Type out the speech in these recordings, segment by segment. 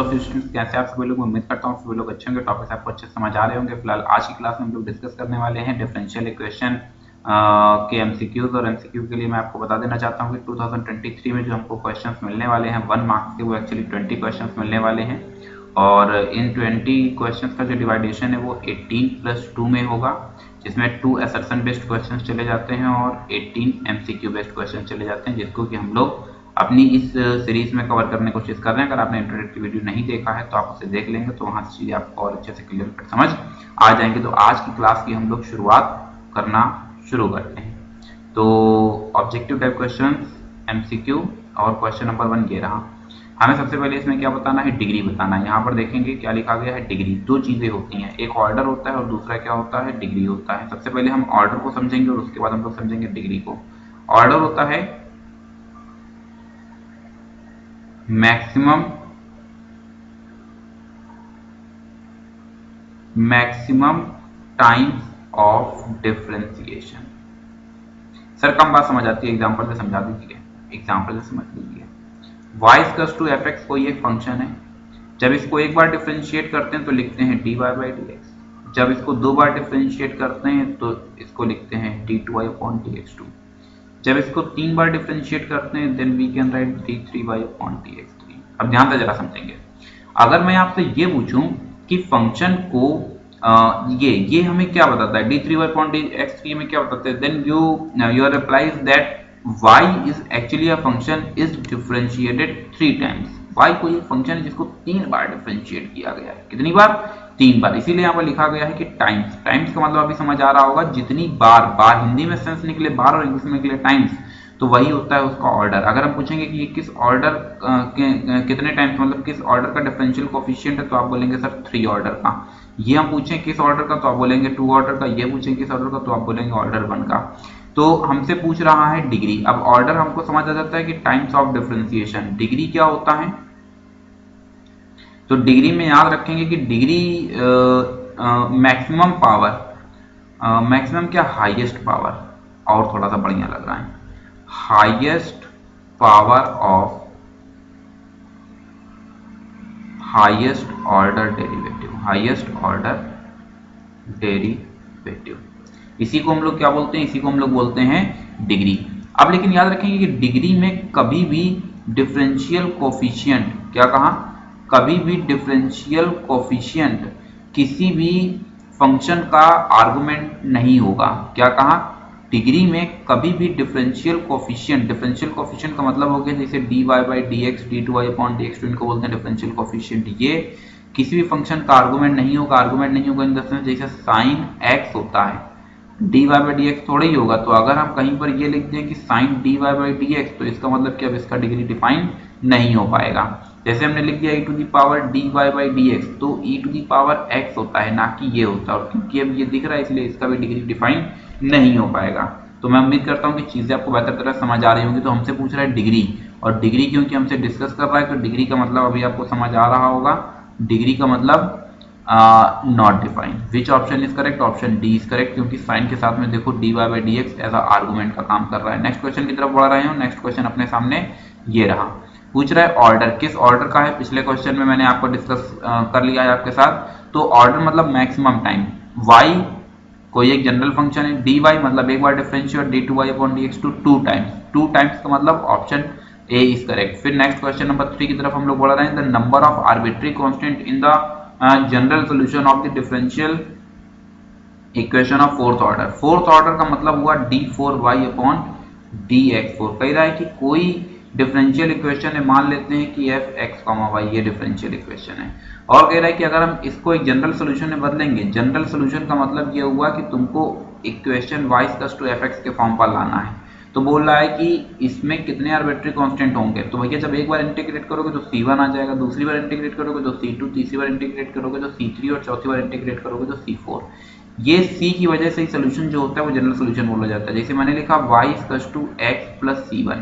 Students, कैसे आप सभी लोग? उम्मीद करता हूँ सभी लोग अच्छे होंगे, टॉपिक्स आपको अच्छे समझ आ रहे होंगे। फिलहाल आज की क्लास में हम लोग डिस्कस करने वाले हैं डिफरेंशियल इक्वेशन के एमसीक्यूज, और एमसीक्यू के लिए मैं आपको बता देना चाहता हूँ कि 2023 में जो हमको क्वेश्चंस मिलने वाले हैं 1 मार्क्स के, वो एक्चुअली 20 क्वेश्चंस मिलने वाले हैं। और इन 20 क्वेश्चंस का जो डिवाइडेशन है वो 18+2 में होगा, जिसमें 2 असर्शन बेस्ड क्वेश्चंस चले जाते हैं और 18 एमसीक्यू बेस्ड क्वेश्चन चले जाते हैं, जिसको कि हम लोग अपनी इस सीरीज में कवर करने की कोशिश कर रहे हैं। अगर आपने इंट्रोडक्टरी वीडियो नहीं देखा है तो आप उसे देख लेंगे, तो वहां से चीजें आपको और अच्छे से क्लियर कट समझ आ जाएंगे। तो आज की क्लास की हम लोग शुरुआत करना शुरू करते हैं। तो ऑब्जेक्टिव टाइप क्वेश्चन एमसीक्यू और क्वेश्चन नंबर 1 ये रहा। हमें सबसे पहले इसमें क्या बताना है? डिग्री बताना है। यहाँ पर देखेंगे क्या लिखा गया है, डिग्री। दो चीजें होती हैं, एक ऑर्डर होता है और दूसरा क्या होता है, डिग्री होता है। सबसे पहले हम ऑर्डर को समझेंगे और उसके बाद हम लोग समझेंगे डिग्री को। ऑर्डर होता है maximum times of differentiation. Sir कम बात समझ आती है, एग्जांपल से समझा दीजिए, एग्जांपल से समझ लीजिए। y equals to F X कोई एक फंक्शन है। जब इसको एक बार डिफरेंशिएट करते हैं तो लिखते हैं dy बाई डी एक्स। जब इसको दो बार डिफरेंशिएट करते हैं तो इसको लिखते हैं d2y अपॉन dx2। जब इसको 3 बार डिफरेंशिएट करते हैं then we can write d3y upon dx3। अब ध्यान से जरा समझेंगे। अगर मैं आपसे ये पूछूं कि फंक्शन को ये हमें क्या बताता है, d3y अपॉन dx3 में क्या बताता है, then your reply is that y is actually a function is differentiated 3 times। y कोई एक फंक्शन है जिसको 3 बार डिफरेंशिएट किया गया है। कितनी बार? 3 बार। इसीलिए यहाँ पर लिखा गया है कि टाइम्स। टाइम्स का मतलब अभी समझ आ रहा होगा, जितनी बार, बार हिंदी में सेंस निकले बार और इंग्लिश में निकले टाइम्स, तो वही होता है उसका ऑर्डर। अगर हम पूछेंगे कि ये किस ऑर्डर कितने टाइम्स, मतलब किस ऑर्डर का डिफरेंशियल कोफिशिएंट है, तो आप बोलेंगे सर 3 ऑर्डर का। ये हम पूछें किस ऑर्डर का, तो आप बोलेंगे 2 ऑर्डर का। ये पूछें किस ऑर्डर का, तो आप बोलेंगे ऑर्डर 1 का। तो हमसे पूछ रहा है डिग्री। अब ऑर्डर हमको समझ आ जाता है कि टाइम्स ऑफ डिफरेंशिएशन। डिग्री क्या होता है? तो डिग्री में याद रखेंगे कि डिग्री मैक्सिमम पावर, मैक्सिमम क्या, हाईएस्ट पावर, और थोड़ा सा बढ़िया लग रहा है, highest power of highest order derivative, highest order derivative. इसी को हम लोग क्या बोलते हैं? इसी को हम लोग बोलते हैं डिग्री। अब लेकिन याद रखेंगे कि डिग्री में कभी भी डिफरेंशियल कोफिशिएंट, क्या कहा, कभी भी डिफरेंशियल कोफिशिएंट किसी भी फंक्शन का आर्गुमेंट नहीं होगा। क्या कहा? डिग्री में कभी भी डिफरेंशियल कोफिशिएंट, डिफरेंशियल कोफिशिएंट का मतलब हो गया जैसे dy by D x, d2y upon dx2, इनको बोलते हैं डिफरेंशियल कोफिशिएंट। ये किसी भी फंक्शन का आर्गुमेंट नहीं होगा। आर्गुमेंट नहीं होगा इन द सेंस जैसे साइन x होता है, dy बाई डी एक्स थोड़ा ही होगा। तो अगर हम कहीं पर ये लिख दें कि sine dy by D X, तो इसका मतलब क्या, इसका डिग्री डिफाइन नहीं हो पाएगा। जैसे हमने लिख दिया e to the power dy by D X, तो e to the power x होता है, ना कि ये होता है। और क्योंकि अब ये दिख रहा है इसलिए इसका भी डिग्री डिफाइन नहीं हो पाएगा। तो मैं उम्मीद करता हूँ कि चीजें आपको बेहतर तरह समझ आ रही होंगी। तो हमसे पूछ रहा है डिग्री, और डिग्री क्योंकि हमसे डिस्कस कर रहा है, तो डिग्री का मतलब अभी आपको समझ आ रहा होगा। डिग्री का मतलब not defined. Which option is correct? Option D is correct, क्योंकि साइन के साथ में देखो dy by D X as argument का काम कर रहा है। नेक्स्ट क्वेश्चन की तरफ बढ़ रहे हैं। नेक्स्ट क्वेश्चन अपने सामने ये रहा। पूछ रहा है ऑर्डर, किस ऑर्डर का है? पिछले क्वेश्चन में मैंने आपको डिस्कस कर लिया है आपके साथ। तो ऑर्डर मतलब मैक्सिमम टाइम। y कोई एक जनरल फंक्शन है, dy मतलब एक बार differentiate, d2y upon dx to 2 times. 2 times का मतलब ऑप्शन ए इज करेक्ट। फिर नेक्स्ट क्वेश्चन नंबर 3 की तरफ हम लोग बढ़ रहे हैं। The number of arbitrary constant in the general solution of the differential equation of fourth order. Fourth order का मतलब हुआ d4y अपॉन dx4। कह रहा है कि कोई डिफरेंशियल इक्वेशन है, मान लेते हैं कि एफ एक्स कॉमा वाई, ये डिफरेंशियल इक्वेशन है। और कह रहा है कि अगर हम इसको एक जनरल सोल्यूशन में बदलेंगे, जनरल सोल्यूशन का मतलब ये हुआ कि तुमको equation y equals to F X के फॉर्म पर लाना है। तो बोल रहा है कि इसमें कितने आर्बिट्री कांस्टेंट होंगे। तो भैया जब एक बार इंटीग्रेट करोगे तो c1 आ जाएगा, दूसरी बार इंटीग्रेट करोगे तो c2, तीसरी बार इंटीग्रेट करोगे तो c3 और चौथी बार इंटीग्रेट करोगे तो c4। ये c की वजह से सोल्यूशन जो होता है वो जनरल सोल्यूशन बोला जाता है। जैसे मैंने लिखा y equals to X plus c1,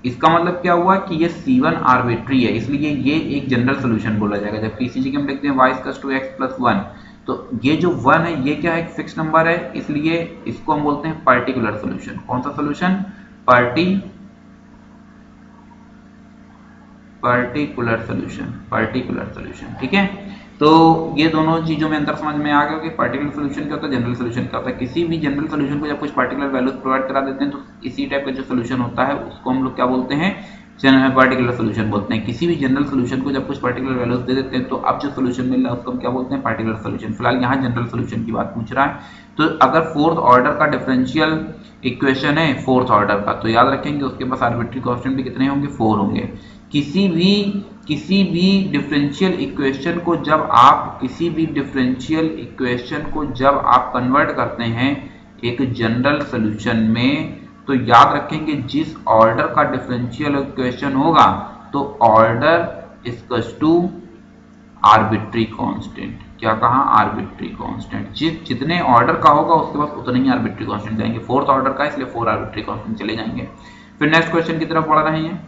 इसका मतलब क्या हुआ कि ये c1 आर्बिट्री है, इसलिए ये एक जनरल सोल्यूशन बोला जाएगा। जबकि इसी जगह हम लिखते हैं y equals to X plus 1, तो ये जो 1 है ये क्या है, एक फिक्स नंबर है, इसलिए इसको हम बोलते हैं पर्टिकुलर सोल्यूशन। कौन सा सोल्यूशन? Particular solution. ठीक है, तो ये दोनों चीजों में अंतर समझ में आ गया कि पर्टिकुलर सोल्यूशन क्या होता है, जनरल सोल्यूशन क्या होता है। किसी भी जनरल सोल्यूशन को जब कुछ पर्टिकुलर वैल्यूज प्रोवाइड करा देते हैं तो इसी टाइप का जो सोल्यूशन होता है उसको हम लोग क्या बोलते हैं, पर्टिकुलर सोल्यूशन बोलते हैं। किसी भी जनरल सोल्यूशन को जब कुछ पर्टिकुलर वैल्यूज दे देते हैं तो अब जो सोल्यूशन मिल रहा है उसको हम क्या बोलते हैं, पर्टिकुलर सोल्यूशन। फिलहाल यहाँ जनरल सोल्यूशन की बात पूछ रहा है। तो अगर फोर्थ ऑर्डर का डिफरेंशियल इक्वेशन है फोर्थ ऑर्डर का, तो याद रखेंगे उसके पास आर्बिट्री कांस्टेंट भी कितने होंगे, 4 होंगे। किसी भी डिफरेंशियल इक्वेशन को जब आप कन्वर्ट करते हैं एक जनरल सॉल्यूशन में, तो याद रखेंगे जिस ऑर्डर का डिफरेंशियल इक्वेशन होगा तो order equals to arbitrary constant. क्या कहा, आर्बिट्री कांस्टेंट। जितने ऑर्डर का होगा उसके पास उतने ही आर्बिट्री कांस्टेंट जाएंगे। फोर्थ ऑर्डर का इसलिए 4 आर्बिट्री कांस्टेंट चले जाएंगे। फिर नेक्स्ट क्वेश्चन की तरफ बढ़ रहे हैं।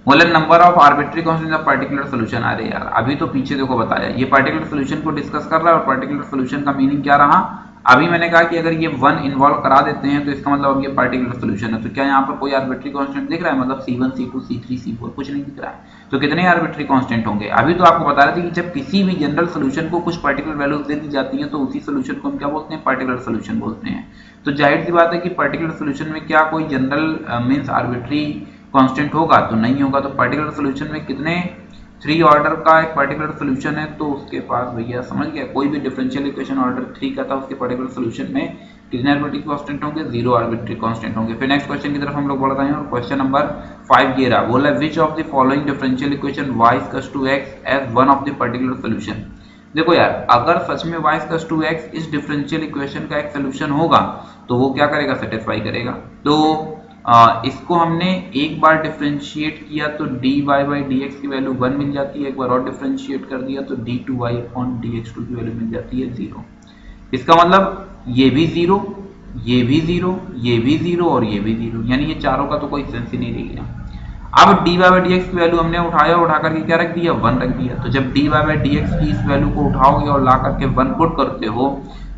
बोले number of arbitrary constant of particular solution. अरे यार अभी तो पीछे देखो बताया, ये पर्टिकुलर सोल्यूशन को डिस्कस कर रहा है और पर्टिकुलर सोल्यूशन का मीनिंग क्या रहा। अभी मैंने कहा कि अगर ये 1 इन्वॉल्व करा देते हैं तो इसका मतलब अब ये पर्टिकुलर सोल्यूशन है। तो क्या यहाँ पर कोई आर्बिट्री कांस्टेंट दिख रहा है, मतलब C1 C2 C3 C4 कुछ नहीं दिख रहा है। तो कितने आर्बिट्री कांस्टेंट होंगे। अभी तो आपको बता रहे थे कि जब किसी भी जनरल सोल्यूशन को कुछ पर्टिकुलर वैल्यूज दे दी जाती है तो उसी सोल्यूशन को हम क्या बोलते हैं, पर्टिकुलर सोल्यूशन बोलते हैं। तो जाहिर सी बात है कि पर्टिकुलर सोल्यूशन में क्या कोई जनरल मीन्स आर्बिट्री कांस्टेंट होगा, तो नहीं होगा। तो पर्टिकुलर सोल्यूशन में कितने 3 ऑर्डर का एक पर्टिकुलर सोल्यूशन है तो उसके पास भैया समझ गया, कोई भी डिफरेंशियल इक्वेशन ऑर्डर 3 का था उसके पर्टिकुलर सोल्यूशन में कितने आर्बिट्री कांस्टेंट होंगे, 0 आर्बिट्री कांस्टेंट होंगे। फिर नेक्स्ट क्वेश्चन की तरफ हम लोग बढ़ रहे हैं और क्वेश्चन नंबर 5 ये रहा। बोला which of the following differential equation y equals to x as one of the particular solution. देखो यार अगर सच में y इक्वल्स टू x इस डिफरेंशियल इक्वेशन का एक सोल्यूशन होगा तो वो क्या करेगा, सेटिस्फाई करेगा। तो इसको हमने एक बार डिफरेंशिएट किया तो dy बाई dx की वैल्यू 1 मिल जाती है, एक बार और डिफरेंशिएट कर दिया तो d2y अपॉन dx2 की वैल्यू मिल जाती है 0। इसका मतलब ये भी 0, ये भी 0, ये भी 0 और ये भी 0, यानी ये चारों का तो कोई सेंस ही नहीं रह गया। अब dy बाई dx की वैल्यू हमने उठा करके क्या रख दिया, 1 रख दिया। तो जब dy बाई dx की इस वैल्यू को उठाओगे और ला करके 1 पुट करते हो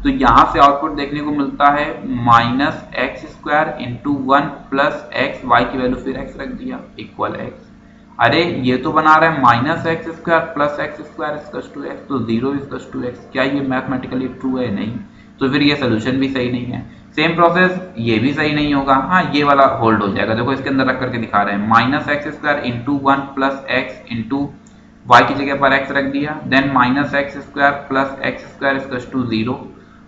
तो यहां से आउटपुट देखने को मिलता है -x² into 1 plus x, y की वैल्यू फिर x रख दिया इक्वल x। अरे ये तो बना रहा है -x² plus x² equals to x, तो 0 इक्वल्स टू x। क्या ये मैथमेटिकली ट्रू है, नहीं। तो फिर ये सोल्यूशन भी सही नहीं है। सेम प्रोसेस ये भी सही नहीं होगा, हाँ ये वाला होल्ड हो जाएगा। देखो इसके अंदर रख करके दिखा रहे हैं -x² into 1 plus x into y की जगह पर x रख दिया, then -x² plus x² equals to 0।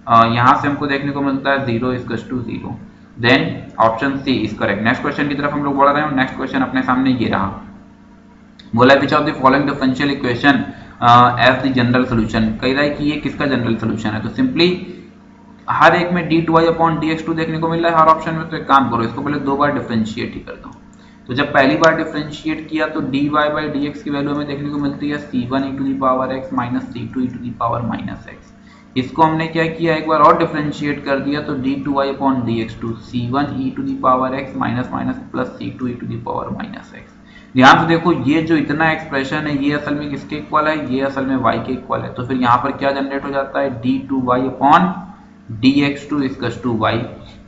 यहां से हमको देखने को मिलता है 0 equals to 0, then option C is correct. Next question की तरफ हम लोग बढ़ रहे हैं। नेक्स्ट क्वेश्चन अपने सामने ये रहा। बोला which of the following differential equation as the general solution. कह रहा है कि ये किसका जनरल सोल्यूशन है। तो सिंपली हर एक में d2y अपॉन dx2 देखने को मिल रहा है हर ऑप्शन में। तो एक काम करो, इसको पहले 2 बार डिफरेंशिएट ही कर दो। तो जब पहली बार डिफरेंशिएट किया तो dy बाई dx की वैल्यू हमें देखने को मिलती है c1 e to the power x minus c2 e to the power minus x। इसको हमने क्या किया, एक बार और डिफरेंशिएट कर दिया तो d2y upon dx2 c1 e to the power x minus minus plus c2 e to the power minus x। ध्यान से देखो ये जो इतना एक्सप्रेशन है ये असल में किसके इक्वल है, ये असल में y के इक्वल है। तो फिर यहाँ पर क्या जनरेट हो जाता है, d2y upon dx2 equals to y।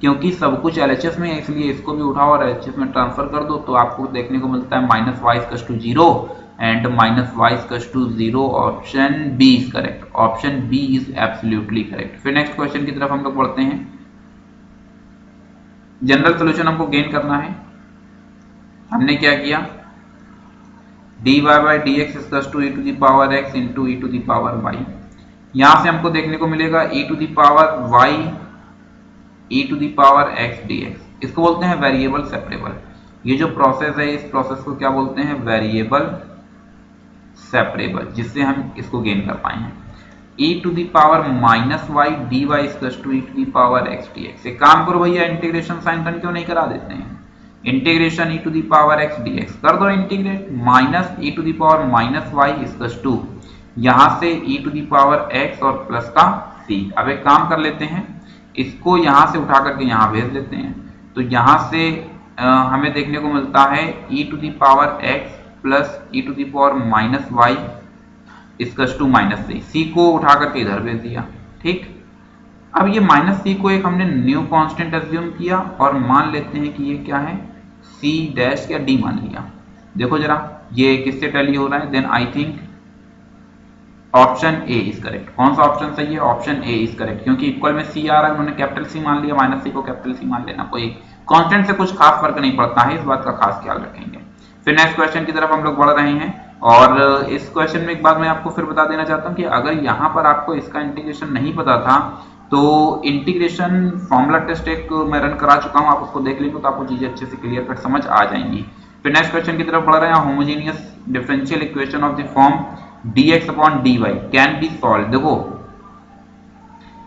क्योंकि सब कुछ LHS में है इसलिए इसको भी उठाओ और LHS में ट्रांसफर कर दो तो आपको देखने को मिलता है minus y equals to 0 and minus y equals to 0। Option B is correct, option B is absolutely correct. फिर नेक्स्ट क्वेश्चन की तरफ हम लोग बढ़ते हैं। जनरल सॉल्यूशन हमको गेन करना है। हमने क्या किया, dy by dx equals to e to the power x into e to the power y। यहां से हमको देखने को मिलेगा e to the power y e to the power x dx। इसको बोलते हैं वेरिएबल सेपरेबल। ये जो प्रोसेस है इस प्रोसेस को क्या बोलते हैं, वेरिएबल सेपरेबल, जिससे हम इसको गेन कर पाए हैं। e to the power minus y dy equals to e to the power x dx। एक काम करो भैया, इंटीग्रेशन साइन टर्न क्यों नहीं करा देते हैं, integration e to the power x dx कर दो integrate, minus e to the power minus y equals to यहां से e to the power x और प्लस का c। अब एक काम कर लेते हैं, इसको यहां से उठा करके यहां भेज देते हैं। तो यहां से हमें देखने को मिलता है e to the power x plus e to the power minus y equals to minus c को उठा करके इधर भेज दिया। ठीक, अब ये माइनस c को एक हमने न्यू कांस्टेंट एज्यूम किया और मान लेते हैं कि ये क्या है, c डैश या d मान लिया। देखो जरा ये किससे टैली हो रहा है, then I think option A is correct. कौन सा ऑप्शन सही है, ऑप्शन ए इज करेक्ट, क्योंकि इक्वल में सी आ रहा है, उन्होंने कैपिटल सी मान लिया, माइनस सी को कैपिटल सी मान लेना, कोई कांस्टेंट से कुछ खास फर्क नहीं पड़ता है, इस बात का खास ख्याल रखेंगे। फिर नेक्स्ट क्वेश्चन की तरफ हम लोग बढ़ रहे हैं, और इस क्वेश्चन में एक बात मैं आपको फिर बता देना चाहता हूं कि अगर यहाँ पर आपको इसका इंटीग्रेशन नहीं पता था तो इंटीग्रेशन फॉर्मूला टेस्ट एक मैं रन करा चुका हूं, आप उसको देख लेंगे तो आपको चीजें अच्छे से क्लियर कट समझ आ जाएंगी। फिर नेक्स्ट क्वेश्चन की तरफ बढ़ रहे हैं, homogeneous differential equation of the form dx upon dy can be solve. देखो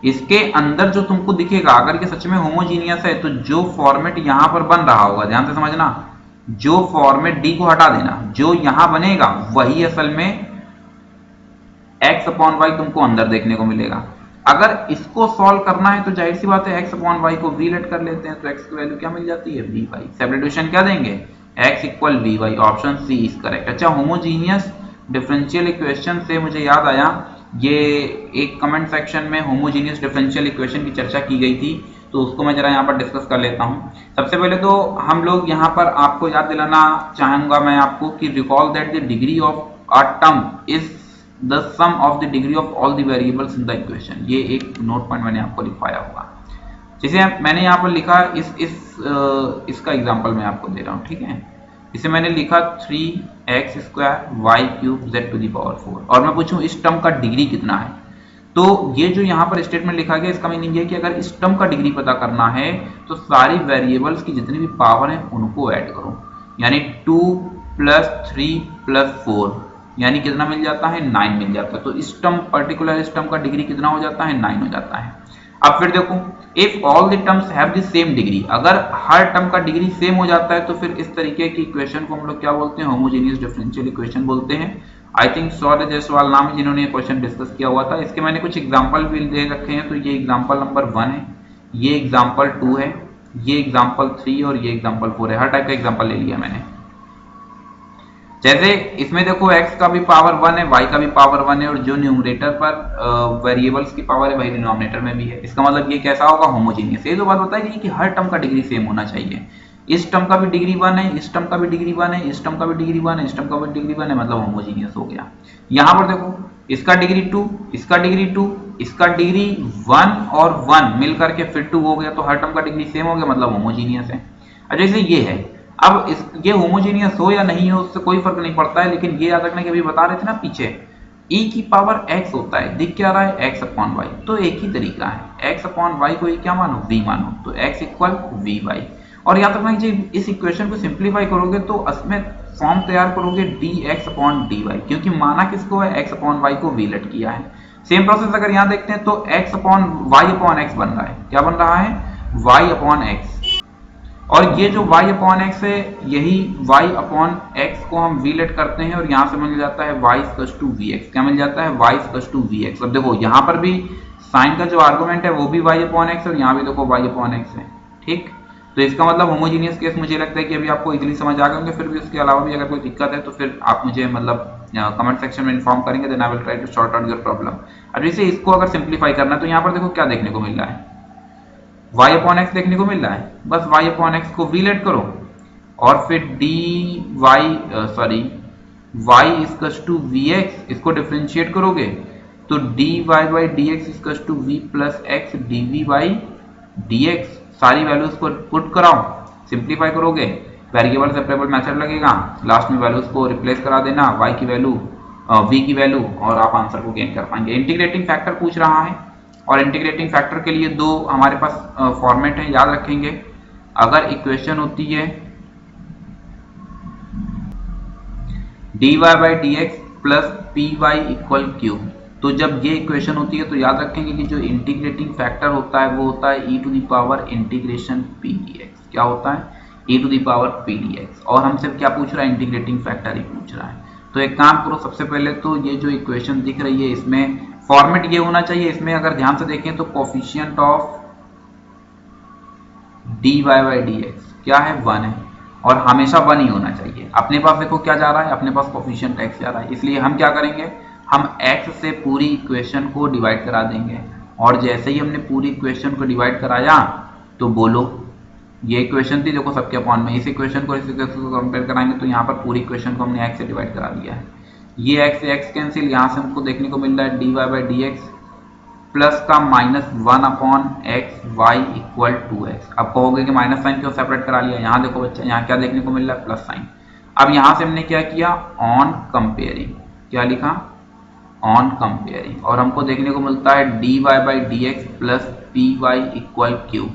इसके अंदर जो तुमको दिखेगा, अगर ये सच में होमोजीनियस है तो जो फॉर्मेट यहां पर बन रहा होगा, ध्यान से समझना, जो फॉर्मेट डी को हटा देना, जो यहां बनेगा वही असल में x अपॉन वाई तुमको अंदर देखने को मिलेगा। अगर इसको सॉल्व करना है तो जाहिर सी बात है x अपॉन वाई को v लेट कर लेते हैं, तो x की वैल्यू क्या मिल जाती है, vy। सब्स्टिट्यूशन क्या देंगे, x equal vy, option C is correct. अच्छा, होमोजीनियस डिफरेंशियल इक्वेशन से मुझे याद आया, ये एक कमेंट सेक्शन में होमोजीनियस डिफरेंशियल इक्वेशन की चर्चा की गई थी, तो उसको मैं जरा यहाँ पर डिस्कस कर लेता हूँ। सबसे पहले तो हम लोग यहाँ पर आपको याद दिलाना चाहूंगा मैं आपको कि recall that the degree of a term is the sum of the degree of all the variables in the equation. ये एक नोट पॉइंट मैंने आपको लिखवाया होगा, जिसे मैंने यहाँ पर लिखा, इसका एग्जाम्पल मैं आपको दे रहा हूँ, ठीक है। इसे मैंने लिखा 3x square Y cube Z to the power 4, और मैं पूछूं इस टर्म का डिग्री कितना है, तो ये जो यहाँ पर स्टेटमेंट लिखा गया इसका मीनिंग ये है कि अगर इस टर्म का डिग्री पता करना है तो सारी वेरिएबल्स की जितनी भी पावर है उनको ऐड करो, यानी 2 + 3 + 4 यानी कितना मिल जाता है, 9 मिल जाता है। तो इस टर्म पर्टिकुलर इस टर्म का डिग्री कितना हो जाता है, 9 हो जाता है। अब फिर देखो, if all the terms have the same degree, अगर हर टर्म का डिग्री सेम हो जाता है तो फिर इस तरीके की इक्वेशन को हम लोग क्या बोलते हैं, होमोजेनियस डिफरेंशियल इक्वेशन बोलते हैं। आई थिंक सौरभ जायसवाल नाम है जिन्होंने ये क्वेश्चन डिस्कस किया हुआ था। इसके मैंने कुछ एग्जांपल भी दे रखे हैं, तो ये एग्जांपल नंबर 1 है, ये एग्जांपल 2 है, ये एग्जांपल 3 और ये एग्जांपल 4 है। हर टाइप का एग्जांपल ले लिया मैंने। जैसे इसमें देखो x का भी पावर 1 है, y का भी पावर 1 है, और जो न्यूमरेटर पर वेरिएबल्स की पावर है वही डिनोमिनेटर में भी है। इसका मतलब ये कैसा होगा, होमोजेनियस। ये जो बात बताई कि हर टर्म का डिग्री सेम होना चाहिए, इस टर्म का भी डिग्री 1 है, इस टर्म का भी डिग्री 1 है, इस टर्म का भी डिग्री 1 है, इस टर्म का भी डिग्री 1 है, मतलब होमोजेनियस हो गया। यहाँ पर देखो इसका डिग्री 2, इसका डिग्री 2, इसका डिग्री 1 और 1 मिलकर के फिर 2 हो गया, तो हर टर्म का डिग्री सेम हो गया, मतलब होमोजेनियस है। अच्छा, जैसे ये है, अब ये होमोजेनियस हो या नहीं हो उससे कोई फर्क नहीं पड़ता है, लेकिन ये याद रखना कि अभी बता रहे थे ना पीछे, e की पावर x होता है, दिख क्या रहा है, x अपॉन y, तो एक ही तरीका है, x अपॉन y को ये क्या मानो, v मानो, तो x इक्वल vy। और याद रखना कि इस इक्वेशन को सिंप्लीफाई करोगे तो उसमें फॉर्म तैयार करोगे dx अपॉन dy, क्योंकि माना किसको है, x अपॉन y को v लेट किया है। सेम प्रोसेस अगर यहाँ देखते हैं तो x upon y upon x बन रहा है, क्या बन रहा है, y अपॉन x, और ये जो y अपॉन x है यही y अपॉन x को हम v लेट करते हैं, और यहाँ से मिल जाता है y इक्वल्स टू vx। क्या मिल जाता है, y इक्वल्स टू vx। अब देखो यहाँ पर भी साइन का जो आर्गुमेंट है वो भी y अपॉन x, और यहाँ भी देखो y अपॉन x है, ठीक। तो इसका मतलब होमोजीनियस केस मुझे लगता है कि अभी आपको इजीली समझ आ गए होंगे। फिर भी उसके अलावा भी अगर कोई दिक्कत है तो फिर आप मुझे मतलब कमेंट सेक्शन में इन्फॉर्म करेंगे, then I will try to sort out your problem. अब जैसे इसको अगर सिंप्लीफाई करना है तो यहाँ पर देखो क्या देखने को मिल रहा है, y अपॉन x देखने को मिल रहा है, बस y अपॉन x को v लेट करो, और फिर y इक्वल्स टू vx, इसको डिफरेंशिएट करोगे तो dy by dx equals to v plus x dv by dx। सारी वैल्यूज को पुट कराओ, सिंप्लीफाई करोगे, वेरिएबल सेपरेबल मेथड लगेगा, लास्ट में वैल्यूज को रिप्लेस करा देना, y की वैल्यू v की वैल्यू, और आप आंसर को गेन कर पाएंगे। इंटीग्रेटिंग फैक्टर पूछ रहा है, और इंटीग्रेटिंग फैक्टर के लिए दो हमारे पास फॉर्मेट है, याद रखेंगे। अगर इक्वेशन होती है dy by dx plus py equal q, तो जब ये इक्वेशन होती है तो याद रखेंगे कि जो इंटीग्रेटिंग फैक्टर होता है वो होता है e to the power integration p dx। क्या होता है, e to the power p dx, और हमसे क्या पूछ रहा है, इंटीग्रेटिंग फैक्टर ही पूछ रहा है। तो एक काम करो, सबसे पहले तो ये जो इक्वेशन दिख रही है इसमें फॉर्मेट ये होना चाहिए, इसमें अगर ध्यान से देखें तो coefficient of dy by dx क्या है, 1 है, और हमेशा 1 ही होना चाहिए। अपने पास देखो क्या जा रहा है, अपने पास कोफिशिएंट x जा रहा है, इसलिए हम क्या करेंगे, हम x से पूरी इक्वेशन को डिवाइड करा देंगे, और जैसे ही हमने पूरी इक्वेशन को डिवाइड कराया तो बोलो ये इक्वेशन थी देखो सबके अपॉन में, इस इक्वेशन को इस इक्वेशन को कंपेयर कराएंगे तो यहाँ पर पूरी इक्वेशन को हमने x से डिवाइड करा दिया है। ये x से x कैंसिल, यहाँ से हमको देखने को मिल रहा है dy by D x plus का -1 upon x Y equal 2x। अब कहोगे कि माइनस साइन क्यों सेपरेट करा लिया, यहाँ देखो बच्चा यहाँ क्या देखने को मिल रहा है प्लस साइन। अब यहाँ से हमने क्या किया, ऑन कंपेयरिंग, क्या लिखा ऑन कंपेयरिंग, और हमको देखने को मिलता है dy by D x plus P Y equal Q.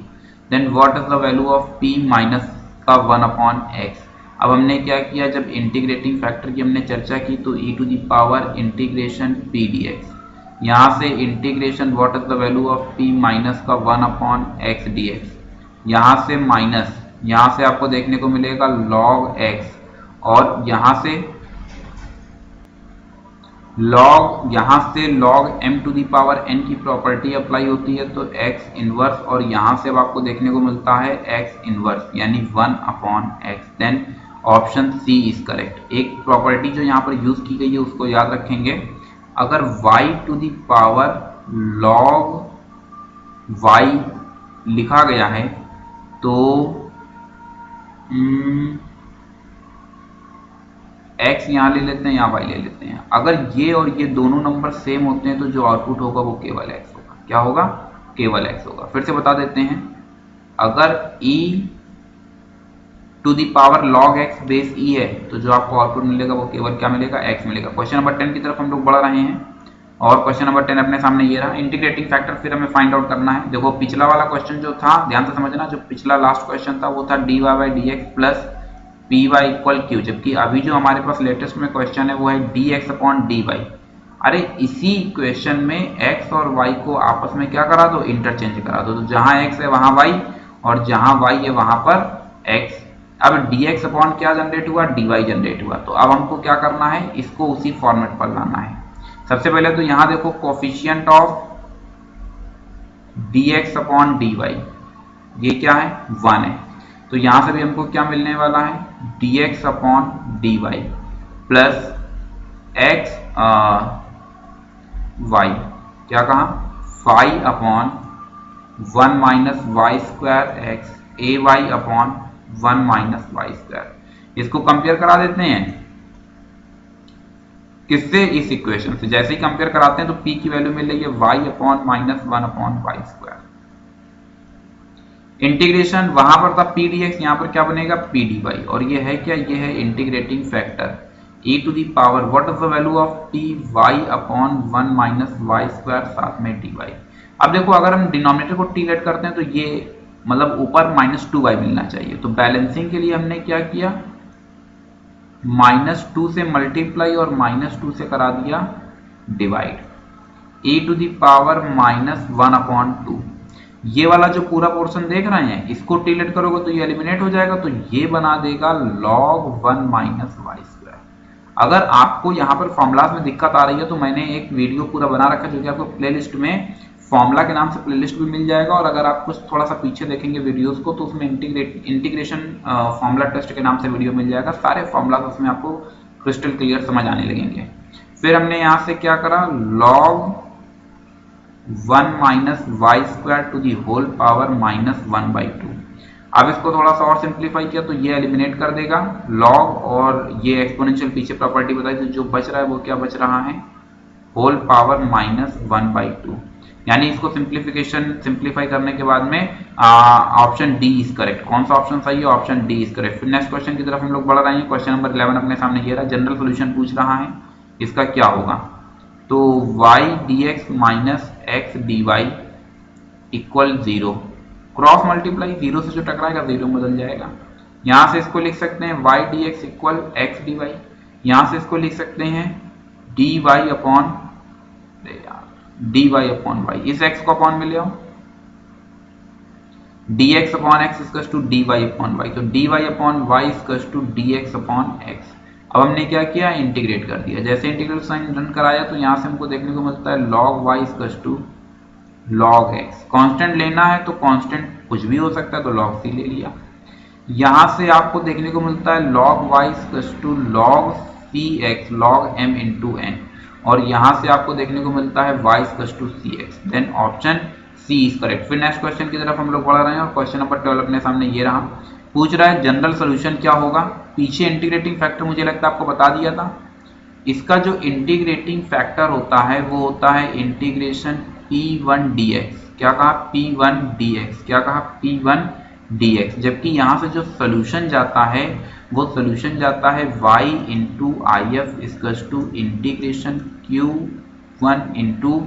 Then what is the value of p minus का 1 अपॉन x। अब हमने क्या किया, जब इंटीग्रेटिंग फैक्टर की हमने चर्चा की तो e to the power integration p dx, यहाँ से integration what is the value of p minus का 1 अपॉन x dx, यहाँ से माइनस, यहाँ से आपको देखने को मिलेगा log x, और यहाँ से log m to the power n की प्रॉपर्टी अप्लाई होती है तो x इनवर्स, और यहाँ से अब आपको देखने को मिलता है x इनवर्स यानी 1 upon x। Then option C is correct. एक प्रॉपर्टी जो यहाँ पर यूज की गई है उसको याद रखेंगे, अगर y to the power log y लिखा गया है तो x यहाँ ले लेते हैं, यहाँ y ले लेते हैं, अगर ये और ये दोनों नंबर सेम होते हैं तो जो आउटपुट होगा वो केवल x होगा। क्या होगा, केवल x होगा। फिर से बता देते हैं, अगर e to the power log x base e है तो जो आपको आउटपुट मिलेगा वो केवल क्या मिलेगा, x मिलेगा। क्वेश्चन नंबर 10 की तरफ हम लोग बढ़ रहे हैं, और क्वेश्चन नंबर 10 अपने सामने ये रहा, इंटीग्रेटिंग फैक्टर फिर हमें फाइंड आउट करना है। देखो पिछला वाला क्वेश्चन जो था, ध्यान से समझना, जो पिछला लास्ट क्वेश्चन था वो था dy by D x plus P Y equal q, जबकि अभी जो हमारे पास लेटेस्ट में क्वेश्चन है वो है dx अपॉन dy। अरे इसी क्वेश्चन में x और y को आपस में क्या करा दो, इंटरचेंज करा दो, तो जहां x है वहां y और जहां y है वहां पर x। अब dx अपॉन क्या जनरेट हुआ, dy जनरेट हुआ, तो अब हमको क्या करना है, इसको उसी फॉर्मेट पर लाना है। सबसे पहले तो यहां देखो coefficient of dx upon dy ये क्या है, 1 है, तो यहां से भी हमको क्या मिलने वाला है, dx upon dy plus x y, क्या कहा, 5 upon 1 minus y square x ay upon 1 minus y square. इसको कंपेयर करा देते हैं किससे, इस इक्वेशन से। जैसे ही कंपेयर कराते हैं तो p की वैल्यू मिल रही है y upon minus 1 upon y square. Integration वहां पर था p dx, यहाँ पर क्या बनेगा p dy, और ये है क्या, ये है integrating factor e to the power what is the value of t y upon 1 minus y square साथ में dy। अब देखो अगर हम डिनोमिनेटर को t लेट करते हैं तो ये मतलब ऊपर -2y मिलना चाहिए, तो बैलेंसिंग के लिए हमने क्या किया, -2 से मल्टीप्लाई और -2 से करा दिया divide, e to the power -1 upon 2। ये वाला जो पूरा पोर्शन देख रहे हैं इसको टीलेट करोगे तो ये एलिमिनेट हो जाएगा, तो ये बना देगा log 1 माइनस वाई स्क्वायर। अगर आपको यहाँ पर फॉर्मुलाज में दिक्कत आ रही है तो मैंने एक वीडियो पूरा बना रखा है जो कि आपको प्लेलिस्ट में फॉर्मूला के नाम से प्लेलिस्ट भी मिल जाएगा, और अगर आप कुछ थोड़ा सा पीछे देखेंगे वीडियोस को तो उसमें इंटीग्रेशन फॉर्मूला टेस्ट के नाम से वीडियो मिल जाएगा। सारे फॉर्मूला उसमें आपको क्रिस्टल क्लियर समझ आने लगेंगे। फिर हमने यहाँ से क्या करा, log 1 minus y square to the whole power -1/2। अब इसको थोड़ा सा और सिंप्लीफाई किया तो ये एलिमिनेट कर देगा log, और ये एक्सपोनेंशियल पीछे प्रॉपर्टी बताई तो जो बच रहा है वो क्या बच रहा है, होल पावर -1/2। यानी इसको सिंप्लीफाई करने के बाद में ऑप्शन डी इज करेक्ट। कौन सा ऑप्शन सही है, ऑप्शन डी इज करेक्ट। फिर नेक्स्ट क्वेश्चन की तरफ हम लोग बढ़ रहे हैं। क्वेश्चन नंबर 11 अपने सामने ये रहा, जनरल सोल्यूशन पूछ रहा है, इसका क्या होगा, तो y dx minus x d y equal 0, cross multiply, 0 से जो टकराएगा 0 में बदल जाएगा। यहां से इसको लिख सकते हैं y dx equal x d y, यहां से इसको लिख सकते हैं dy upon dy upon y, इस x को अपॉन में ले आओ, dx upon x equals to dy upon y, तो dy upon y equals to dx upon x। अब हमने क्या किया, इंटीग्रेट कर दिया। जैसे इंटीग्रल साइन रन कराया तो यहां से हमको देखने को मिलता है log y equals to log x। Constant लेना है तो कांस्टेंट कुछ भी हो सकता है तो log c ले लिया। यहां से आपको देखने को मिलता है log y equals to log cx log m into n, और यहां से आपको देखने को मिलता है y equals to cx। Then option C is correct. फिर नेक्स्ट क्वेश्चन की तरफ हम लोग बढ़ रहे हैं और क्वेश्चन नंबर 12 अपने सामने ये रहा। पूछ रहा है जनरल सोल्यूशन क्या होगा। पीछे इंटीग्रेटिंग फैक्टर मुझे लगता है आपको बता दिया था। इसका जो इंटीग्रेटिंग फैक्टर होता है वो होता है इंटीग्रेशन P1 dx। क्या कहा? P1 dx। क्या कहा? P1 dx। जबकि यहां से जो सोल्यूशन जाता है वो सोल्यूशन जाता है y into I F equals to integration Q1 into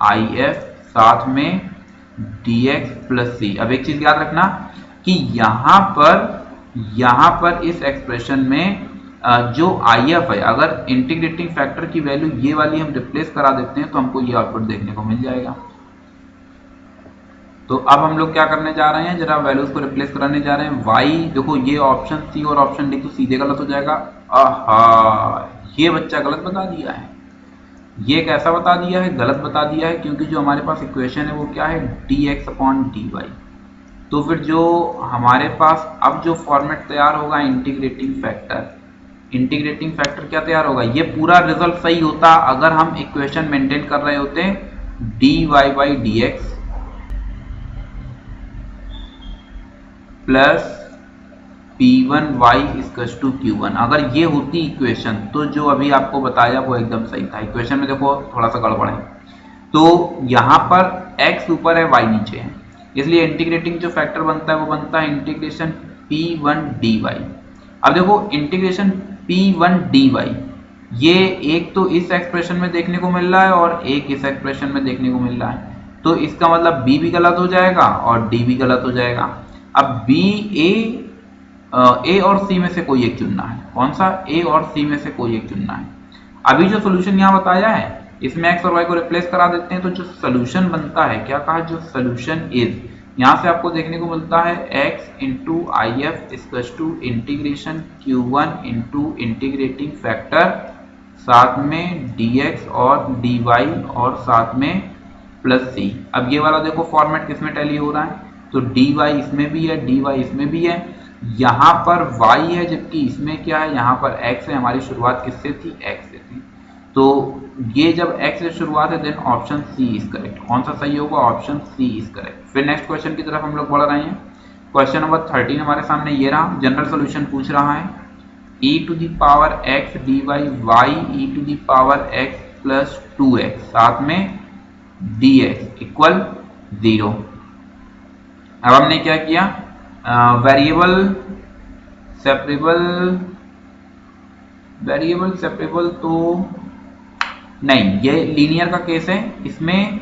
I F साथ में dx प्लस सी। अब एक चीज याद रखना कि यहां पर इस एक्सप्रेशन में जो आई एफ है, अगर इंटीग्रेटिंग फैक्टर की वैल्यू ये वाली हम रिप्लेस करा देते हैं तो हमको ये आउटपुट देखने को मिल जाएगा। तो अब हम लोग क्या करने जा रहे हैं, जरा वैल्यूज को रिप्लेस कराने जा रहे हैं। y देखो ये ऑप्शन सी और ऑप्शन डी तो सीधे गलत हो जाएगा। आहा, ये बच्चा गलत बता दिया है। ये कैसा बता दिया है? गलत बता दिया है, क्योंकि जो हमारे पास इक्वेशन है वो क्या है? dx upon dy। तो फिर जो हमारे पास अब जो फॉर्मेट तैयार होगा इंटीग्रेटिंग फैक्टर क्या तैयार होगा? ये पूरा रिजल्ट सही होता अगर हम इक्वेशन मेंटेन कर रहे होते dy by dx plus P1y equals to Q1। अगर ये होती इक्वेशन तो जो अभी आपको बताया वो एकदम सही था। इक्वेशन में देखो थोड़ा सा गड़बड़ है। तो यहाँ पर x ऊपर है y नीचे है, इसलिए इंटीग्रेटिंग जो फैक्टर बनता है वो बनता है इंटीग्रेशन P1 dy। अब देखो इंटीग्रेशन P1 dy ये एक तो इस एक्सप्रेशन में देखने को मिल रहा है और एक इस एक्सप्रेशन में देखने को मिल रहा है। तो इसका मतलब b भी गलत हो जाएगा और d भी गलत हो जाएगा। अब ए और सी में से कोई एक चुनना है। कौन सा? ए और सी में से कोई एक चुनना है। अभी जो सोल्यूशन यहाँ बताया है इसमें एक्स और वाई को रिप्लेस करा देते हैं तो जो सोल्यूशन बनता है, क्या कहा? जो सोल्यूशन इज, यहाँ से आपको देखने को मिलता है x into I F equals to integration Q1 into integrating factor साथ में dx और dy और साथ में प्लस सी। अब ये वाला देखो फॉर्मेट किसमें टैली हो रहा है, तो dy इसमें भी है, dy इसमें भी है, यहाँ पर y है जबकि इसमें क्या है? यहाँ पर x है। हमारी शुरुआत किससे थी? x से थी। तो ये जब x से शुरुआत है then option C is correct. कौन सा सही होगा? Option C is correct. फिर नेक्स्ट क्वेश्चन की तरफ हम लोग बढ़ रहे हैं। क्वेश्चन नंबर 13 हमारे सामने ये रहा। जनरल सोल्यूशन पूछ रहा है e to the power x dy y e to the power x plus 2x साथ में dx इक्वल 0। अब हमने क्या किया? वेरिएबल सेपरेबल तो नहीं, ये लीनियर का केस है। इसमें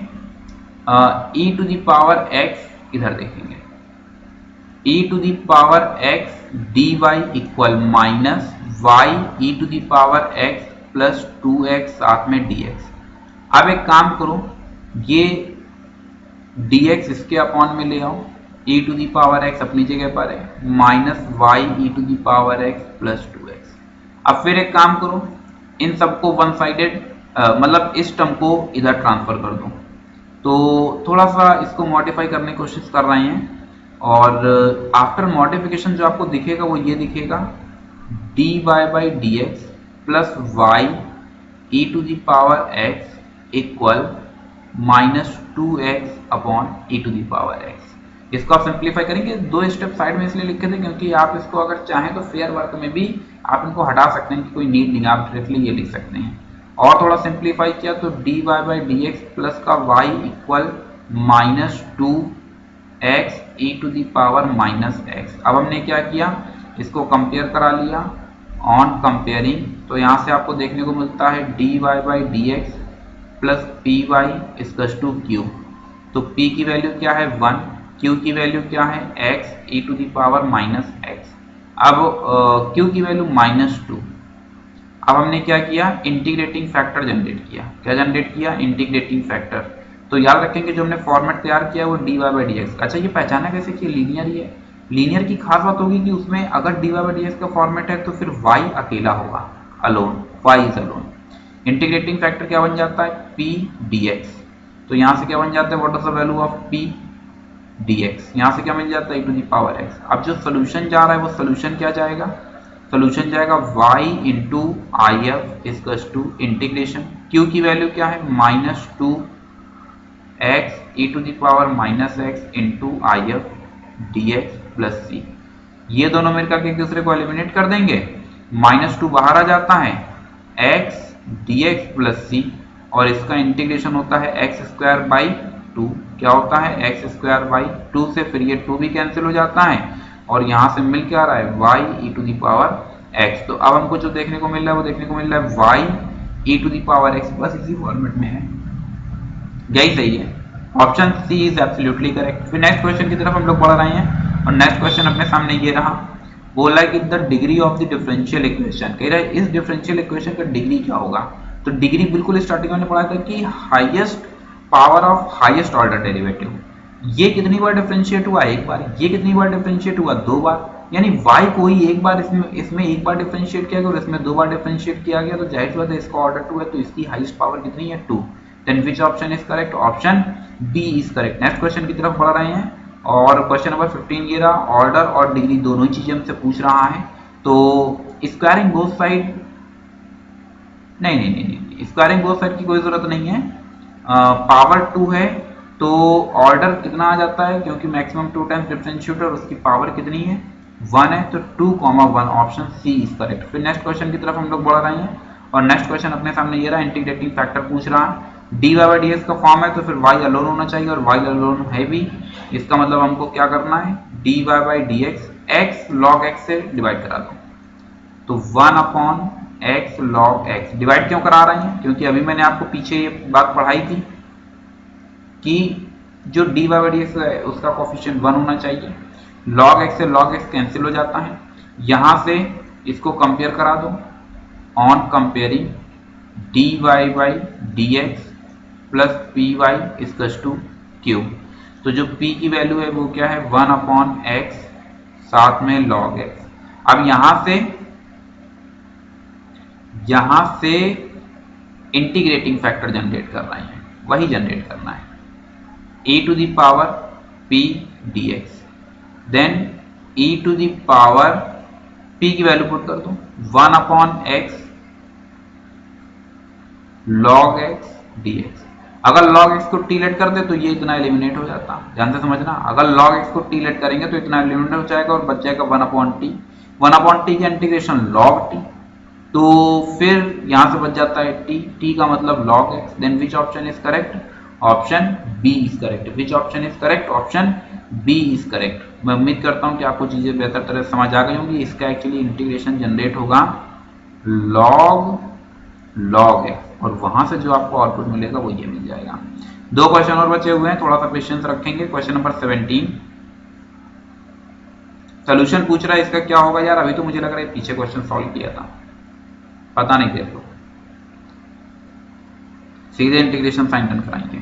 e to the power x इधर देखेंगे, e to the power x dy equal minus y e to the power x plus 2x साथ में dx। अब एक काम करो, ये dx इसके अपॉन में ले आओ, e to the power x अपनी जगह पर है, minus y e to the power x plus 2x। अब फिर एक काम करो, इन सबको वन साइडेड मतलब इस टर्म को इधर ट्रांसफर कर दो। तो थोड़ा सा इसको मॉडिफाई करने की कोशिश कर रहे हैं और आफ्टर मॉडिफिकेशन जो आपको दिखेगा वो ये दिखेगा dy by dx plus y e to the power x equal minus 2x upon e to the power x। इसको आप सिंप्लीफाई करेंगे। दो स्टेप साइड में इसलिए लिखे थे क्योंकि आप इसको अगर चाहें तो फेयर वर्क में भी आप इनको हटा सकते हैं, कोई नीड नहीं, आप डायरेक्टली ये लिख सकते हैं। और थोड़ा सिंप्लीफाई किया तो dy बाई dx प्लस का y equal minus 2x e to the power minus x। अब हमने क्या किया? इसको कंपेयर करा लिया। ऑन कंपेयरिंग तो यहाँ से आपको देखने को मिलता है dy by dx plus py equals to q। तो p की वैल्यू क्या है? 1, q की वैल्यू क्या है? x e to the power minus x। अब q की वैल्यू माइनस 2। अब हमने क्या किया? इंटीग्रेटिंग फैक्टर जनरेट किया। क्या जनरेट किया? Integrating factor. तो याद रखेंगे जो हमने फॉर्मेट तैयार किया वो dy बाई dx। अच्छा, ये पहचाना कैसे कि लीनियर ही है? लीनियर की खास बात होगी कि उसमें अगर dy बाई dx का फॉर्मेट है तो फिर y अकेला होगा, alone, y is alone. Integrating factor क्या बन जाता है? p dx। तो यहाँ से क्या बन जाता है? What is the value of p dx। यहाँ से क्या बन जाता है? e to the power x। अब जो सोल्यूशन जा रहा है वो सोल्यूशन क्या जाएगा? सोल्यूशन जाएगा y into I F equals to integration q की वैल्यू क्या है? Minus 2 x e to the power minus x into I F d x plus c. ये दोनों मिलकर एक दूसरे को एलिमिनेट कर देंगे, -2 बाहर आ जाता है, एक्स डी एक्स प्लस सी, और इसका इंटीग्रेशन होता है एक्स स्क्वायर बाई 2। क्या होता है? एक्स स्क्वायर बाई 2 से फिर ये 2 भी कैंसिल हो जाता है और यहाँ से मिल के आ रहा है y e to the power x. तो अब हमको जो देखने को मिल रहा है वो देखने को मिल रहा है y e to the power x, बस इसी फॉर्मेट में है, यही सही है। Option C is absolutely correct. फिर नेक्स्ट क्वेश्चन की तरफ हम लोग बढ़ रहे हैं और नेक्स्ट क्वेश्चन अपने सामने ये रहा, बोला कि the degree of the differential equation, कह रहा है इस डिफरेंशियल इक्वेशन का डिग्री क्या होगा। तो डिग्री बिल्कुल स्टार्टिंग में पढ़ा था कि highest power of highest order derivative. ये कितनी बार डिफरेंशिएट हुआ? एक बार। ये कितनी बार डिफरेंशिएट हुआ? 2 बार। यानी y को ही एक बार इसमें एक बार डिफरेंशिएट किया गया और इसमें 2 बार डिफरेंशिएट किया गया, तो जाहिर सी बात है इसका ऑर्डर 2 है, तो इसकी हाईएस्ट पावर कितनी है? 2। Then which option is correct? Option B is correct. Next question की तरफ बढ़ रहे हैं और क्वेश्चन नंबर 15 ये रहा, ऑर्डर और डिग्री दोनों ही चीजें हमसे पूछ रहा है। तो स्क्वायरिंग बोथ साइड, नहीं, स्क्वायरिंग बोथ साइड की कोई जरूरत नहीं है। पावर 2 है तो ऑर्डर कितना आ जाता है, क्योंकि मैक्सिमम 2 टाइम्स डिफरेंशिएट और उसकी पावर कितनी है? 1 है, तो 2,1 ऑप्शन सी इज करेक्ट। फिर नेक्स्ट क्वेश्चन की तरफ हम लोग बढ़ रहे हैं और नेक्स्ट क्वेश्चन अपने सामने ये रहा, इंटीग्रेटिंग फैक्टर पूछ रहा है, dy बाई डी एक्स का फॉर्म है तो फिर y अलोन होना चाहिए और y अलोन है भी, इसका मतलब हमको क्या करना है? dy by D x x log x से डिवाइड करा दो, तो 1 upon x log x। Divide क्यों करा रहे हैं? क्योंकि अभी मैंने आपको पीछे ये बात पढ़ाई थी कि जो dy बाई डी एक्स है उसका कोफिशिएंट 1 होना चाहिए, log x से log x कैंसिल हो जाता है, यहां से इसको कंपेयर करा दो, on comparing dy by D x plus P y equals to q. तो जो p की वैल्यू है वो क्या है? 1 अपॉन एक्स साथ में log x। अब यहां से इंटीग्रेटिंग फैक्टर जनरेट कर रहे हैं, वही जनरेट करना है, e to the power p dx, then e to the power p की वैल्यू पुट कर दो 1 upon x log x dx। अगर log x को t लेट कर दे तो ये इतना एलिमिनेट हो जाता, ध्यान से समझना, अगर log x को t लेट करेंगे तो इतना एलिमिनेट हो जाएगा और बच जाएगा 1 अपॉन t। 1 अपॉन t का इंटीग्रेशन log t, तो फिर यहां से बच जाता है t का मतलब log x। Then which option is correct? Option B is correct. Which option is correct? Option B is correct. मैं उम्मीद करता हूं कि आपको चीजें बेहतर तरह से समझ आ गई होंगी। इसका एक्चुअली इंटीग्रेशन जनरेट होगा log x और वहां से जो आपको आउटपुट मिलेगा वो ये मिल जाएगा। 2 क्वेश्चन और बचे हुए हैं, थोड़ा सा पेशेंस रखेंगे। क्वेश्चन नंबर 17 सोल्यूशन पूछ रहा है, इसका क्या होगा यार? अभी तो मुझे लग रहा है पीछे क्वेश्चन सॉल्व किया था, पता नहीं, देख लो, सीधे इंटीग्रेशन साइन डन कराएंगे।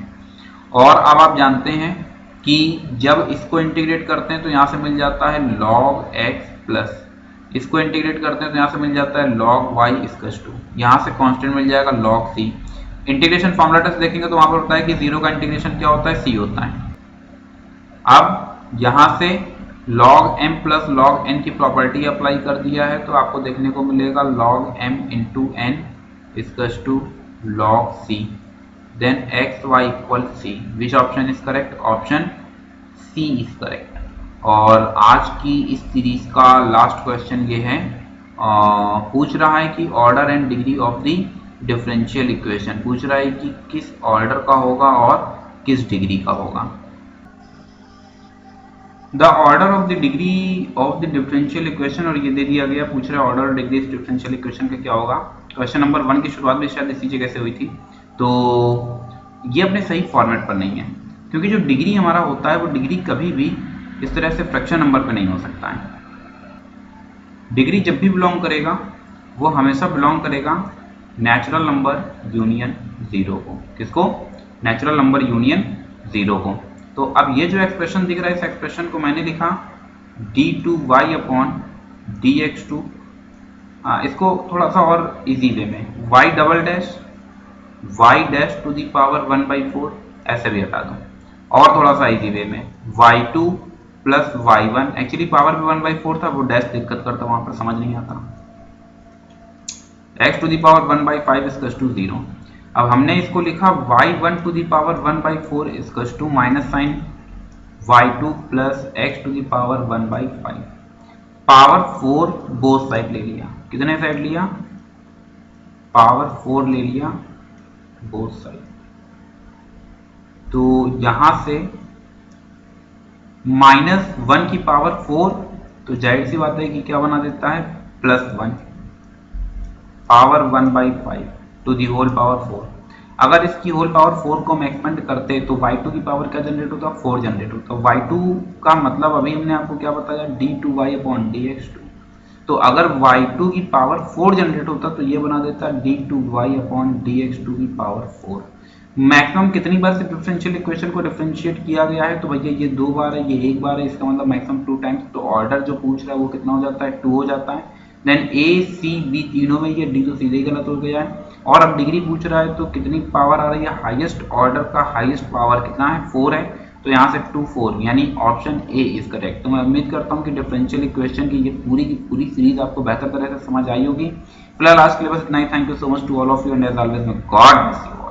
और अब आप जानते हैं कि जब इसको इंटीग्रेट करते हैं तो यहां से मिल जाता है log x प्लस, इसको इंटीग्रेट करते हैं तो यहां से मिल जाता है log y इक्वल्स टू, यहां से कांस्टेंट मिल जाएगा log c। Integration formula test देखेंगे तो वहां पर होता है कि 0 का इंटीग्रेशन क्या होता है? c होता है। अब यहां से log m plus log n की प्रॉपर्टी अप्लाई कर दिया है तो आपको देखने को मिलेगा log m into n equals to log c, then x y equal c। Which option is correct? Option c is correct. और आज की इस सीरीज का लास्ट क्वेश्चन ये है, पूछ रहा है कि order and degree of the differential equation, पूछ रहा है कि किस ऑर्डर का होगा और किस डिग्री का होगा। The order of the degree of the differential equation, और ये दे दिया गया, पूछ रहा है ऑर्डर और डिग्री डिफरेंशियल इक्वेशन का क्या होगा। क्वेश्चन नंबर 1 की शुरुआत भी शायद इसी जगह से हुई थी, तो ये अपने सही फॉर्मेट पर नहीं है, क्योंकि जो डिग्री हमारा होता है वो डिग्री कभी भी इस तरह से फ्रैक्शन नंबर पे नहीं हो सकता है। डिग्री जब भी बिलोंग करेगा वो हमेशा बिलोंग करेगा नेचुरल नंबर यूनियन 0 को। किसको? नेचुरल नंबर यूनियन 0 को। तो अब ये जो एक्सप्रेशन दिख रहा है, इस एक्सप्रेशन को मैंने लिखा d2y अपॉन dx2, इसको थोड़ा सा और इजी वे में y double dash y dash to the power 1/4 ऐसे भी हटा दो, और थोड़ा सा इजी वे में y2 plus y1, actually power भी 1/4 था, वो डैश दिक्कत करता, वहां पर समझ नहीं आता, x to the power 1/5 equals to 0। अब हमने इसको लिखा y1 to the power 1/4 equals to minus sine y2 plus x to the power 1/5 power 4 both side ले लिया। कितने साइड लिया? पावर 4 ले लिया बोथ साइड। तो यहां से -1 की पावर 4, तो जाहिर सी बात है कि क्या बना देता है +1 power 1/5 to the whole power 4। अगर इसकी होल पावर 4 को हम एक्सपेंड करते तो y2 की पावर क्या जनरेट होता? 4 जनरेट होता। y2 का मतलब अभी हमने आपको क्या बताया d2y/dx2। तो अगर y2 की पावर 4 जनरेट होता तो ये बना देता d2y/dx2 की पावर 4। मैक्सिमम कितनी बार से डिफरेंशियल इक्वेशन को डिफरेंशिएट किया गया है? तो भैया ये 2 बार है, ये 1 बार है, इसका मतलब मैक्सिमम 2 टाइम्स। तो ऑर्डर जो पूछ रहा है वो कितना हो जाता है? 2 हो जाता है। देन ए सी बी तीनों में ये डी तो सीधे ही गलत हो गया है। और अब डिग्री पूछ रहा है तो कितनी पावर आ रही है? हाईएस्ट ऑर्डर का हाईएस्ट पावर कितना है? 4 है। तो यहाँ से 2 4 यानी ऑप्शन ए इज करेक्ट। तो मैं उम्मीद करता हूँ कि डिफरेंशियल इक्वेशन की पूरी सीरीज आपको बेहतर तरह से समझ आई होगी। फिलहाल आज के लिए बस इतना ही। Thank you so much to all of you and as always God bless you.